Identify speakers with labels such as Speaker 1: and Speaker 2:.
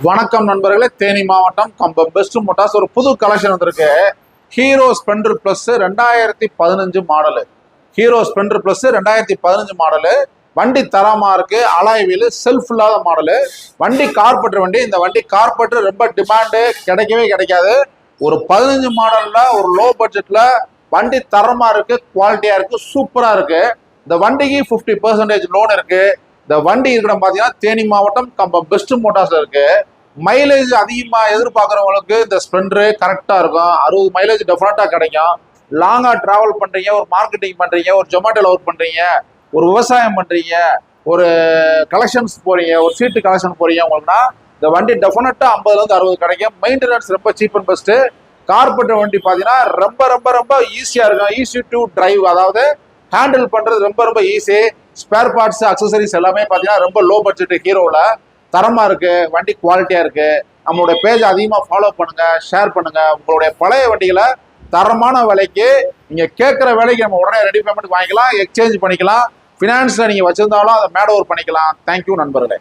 Speaker 1: வணக்கம் நண்பர்களே, தேனி மாவட்டம் கம்பம் பெஸ்ட் மோட்டார்ஸ் ஒரு புது கலெக்ஷன் வந்திருக்கு. Hero Splendor plus 2015 model. Hero Splendor plus 2015 model. வண்டி தரமா இருக்கு. அலாய் வீல், செல்ஃப் இல்லாத மாடலு. வண்டி கார்பெட்டர் வண்டி. இந்த வண்டி கார்பெட்டர் ரொம்ப டிமாண்டு, கிடைக்கவே கிடைக்காது. ஒரு 15 மாடல்ல ஒரு லோ பட்ஜெட்ல வண்டி தரமா இருக்கு, குவாலிட்டியா இருக்கு, சூப்பரா இருக்கு. இந்த வண்டிக்கு 50% லோன் இருக்கு. இந்த வண்டி இருக்கிற பாத்தீங்கன்னா தேனி மாவட்டம் கம்பம் பெஸ்ட் மோட்டார்ஸ்ல இருக்கு. மைலேஜ் அதிகமா எதிர்பார்க்கறவங்களுக்கு இந்த ஸ்பெண்டர் கரெக்டா இருக்கும். 60 மைலேஜ் டெஃபினட்டா கிடைக்கும். லாங்கா டிராவல் பண்றீங்க, ஒரு மார்க்கெட்டிங் பண்றீங்க, ஒரு ஜொமேட்டோல ஒர்க் பண்றீங்க, ஒரு விவசாயம் பண்றீங்க, ஒரு கலெக்ஷன்ஸ் போறீங்க, ஒரு சீட்டு கலெக்ஷன் போறீங்க உங்களுக்குன்னா இந்த வண்டி டெஃபினட்டா 50ல இருந்து 60 கிடைக்கும். மெயின்டெனன்ஸ் ரொம்ப சீப் அண்ட் பெஸ்ட். கார்பெட்டர் வண்டி பாத்தீங்கன்னா ரொம்ப ரொம்ப ரொம்ப ஈஸியா இருக்கும். ஈஸி டு டிரைவ், அதாவது ஹேண்டில் பண்றது ரொம்ப ரொம்ப ஈஸி. ஸ்பேர் பார்ட்ஸ், அக்சசரிஸ் எல்லாமே பாத்தீங்கன்னா ரொம்ப லோ பட்ஜெட் ஹீரோல தரமா இருக்கு. வண்டி குவாலிட்டியா இருக்கு. நம்மளுடைய பேஜ் அதிகமா ஃபாலோ பண்ணுங்க, ஷேர் பண்ணுங்க. உங்களுடைய பழைய வண்டிகளை தரமான விலைக்கு நீங்க கேட்கிற விலைக்கு நம்ம உடனே ரெடி பேமெண்ட் வாங்கிக்கலாம், எக்ஸ்சேஞ்ச் பண்ணிக்கலாம். பினான்ஸ்ல நீங்க வச்சிருந்தாலும் அதை மேட் ஓவர் பண்ணிக்கலாம். தேங்க்யூ நண்பர்களே.